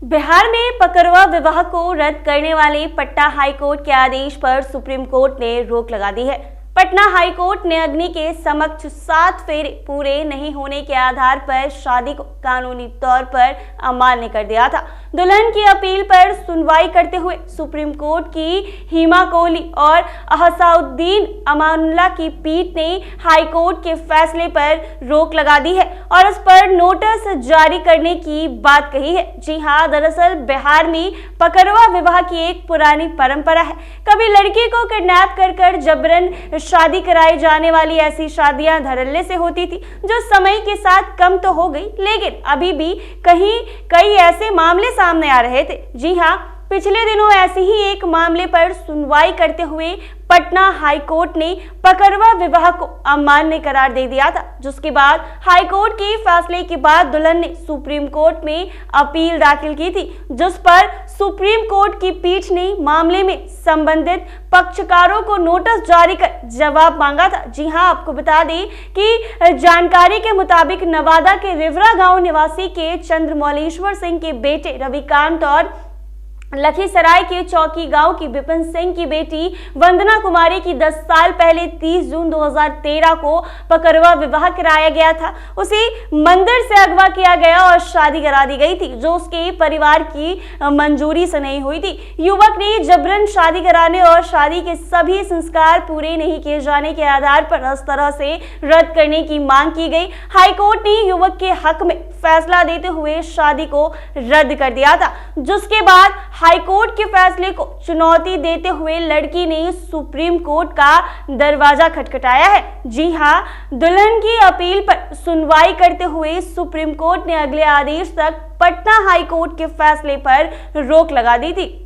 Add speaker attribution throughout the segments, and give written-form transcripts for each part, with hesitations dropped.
Speaker 1: बिहार में पकड़वा विवाह को रद्द करने वाले पटना हाईकोर्ट के आदेश पर सुप्रीम कोर्ट ने रोक लगा दी है। पटना हाईकोर्ट ने अग्नि के समक्ष 7 फेरे पूरे नहीं होने के आधार पर शादी को कानूनी तौर पर अमान्य कर दिया था। दुल्हन की अपील पर सुनवाई करते हुए सुप्रीम कोर्ट की हिमा कोहली और अहसाउद्दीन अमानुल्लाह की पीठ ने हाईकोर्ट के फैसले पर रोक लगा दी है और उस पर नोटिस जारी करने की बात कही है। जी हां, दरअसल बिहार में पकड़वा विवाह की एक पुरानी परंपरा है। कभी लड़की को किडनैप कर जबरन शादी कराई जाने वाली ऐसी शादियां धड़ल्ले से होती थी, जो समय के साथ कम तो हो गई, लेकिन अभी भी कई ऐसे मामले सामने आ रहे थे। जी हां, पिछले दिनों ऐसे ही एक मामले पर सुनवाई करते हुए पटना हाईकोर्ट ने पकड़वा विवाह को अमान्य करार दे दिया था, जिसके बाद हाईकोर्ट के फैसले के बाद दुल्हन ने सुप्रीम कोर्ट में अपील दाखिल की थी, जिस पर सुप्रीम कोर्ट की पीठ ने मामले में संबंधित पक्षकारों को नोटिस जारी कर जवाब मांगा था। जी हां, आपको बता दें कि जानकारी के मुताबिक नवादा के रिवरा गांव निवासी के चंद्रमौलेश्वर सिंह के बेटे रविकांत और लखीसराय के चौकी गांव की विपिन सिंह की बेटी वंदना कुमारी की 10 साल पहले 30 जून 2013 को पकड़वा विवाह कराया गया था। उसे मंदिर से अगवा किया गया और शादी करा दी गई थी, जो उसके परिवार की मंजूरी से नहीं हुई थी। युवक ने जबरन शादी कराने और शादी के सभी संस्कार पूरे नहीं किए जाने के आधार पर इस तरह से रद्द करने की मांग की गई। हाईकोर्ट ने युवक के हक में फैसला देते हुए शादी को रद्द कर दिया था, जिसके बाद हाईकोर्ट के फैसले को चुनौती देते हुए लड़की ने सुप्रीम कोर्ट का दरवाजा खटखटाया है। जी हां, दुल्हन की अपील पर सुनवाई करते हुए सुप्रीम कोर्ट ने अगले आदेश तक पटना हाईकोर्ट के फैसले पर रोक लगा दी थी।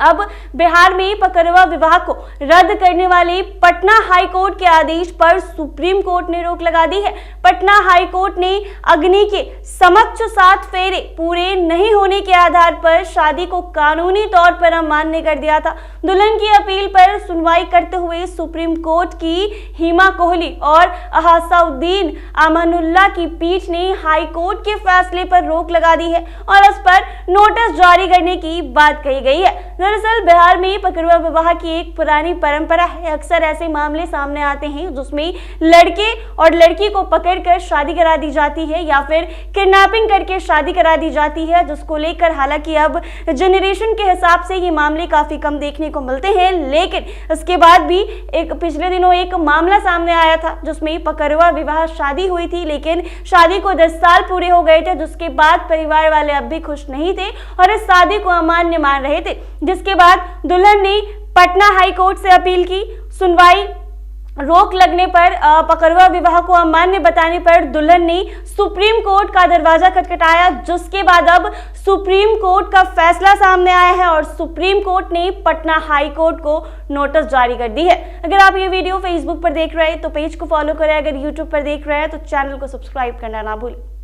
Speaker 1: अब बिहार में पकड़वा विवाह को रद्द करने वाले पटना हाईकोर्ट के आदेश पर सुप्रीम कोर्ट ने रोक लगा दी है। पटना हाईकोर्ट ने अग्नि के समक्ष 7 फेरे पूरे नहीं होने के आधार पर शादी को कानूनी तौर पर अमान्य कर दिया था। दुल्हन की अपील पर सुनवाई करते हुए सुप्रीम कोर्ट की हिमा कोहली और अहसाउद्दीन अमानुल्लाह की पीठ ने हाईकोर्ट के फैसले पर रोक लगा दी है और इस पर नोटिस जारी करने की बात कही गई है। दरअसल बिहार में पकड़वा विवाह की एक पुरानी परंपरा है। अक्सर ऐसे मामले सामने आते हैं जिसमें लड़के और लड़की को पकड़कर शादी करा दी जाती है या फिर किडनैपिंग करके शादी करा दी जाती है, जिसको लेकर हालांकि अब जनरेशन के हिसाब से ये मामले काफी कम देखने को मिलते हैं, लेकिन इसके बाद भी पिछले दिनों एक मामला सामने आया था जिसमें पकड़वा विवाह शादी हुई थी, लेकिन शादी को 10 साल पूरे हो गए थे, जिसके बाद परिवार वाले अब भी खुश नहीं थे और इस शादी को अमान्य मान रहे थे, जिसके बाद दुल्हन ने पटना हाईकोर्ट से अपील की। सुनवाई रोक लगने पर पकड़वा विवाह को अमान्य बताने पर दुल्हन ने सुप्रीम कोर्ट का दरवाजा खटखटाया, जिसके बाद अब सुप्रीम कोर्ट का फैसला सामने आया है और सुप्रीम कोर्ट ने पटना हाई कोर्ट को नोटिस जारी कर दी है। अगर आप ये वीडियो फेसबुक पर देख रहे हैं तो पेज को फॉलो करें, अगर यूट्यूब पर देख रहे हैं तो चैनल को सब्सक्राइब करना ना भूलें।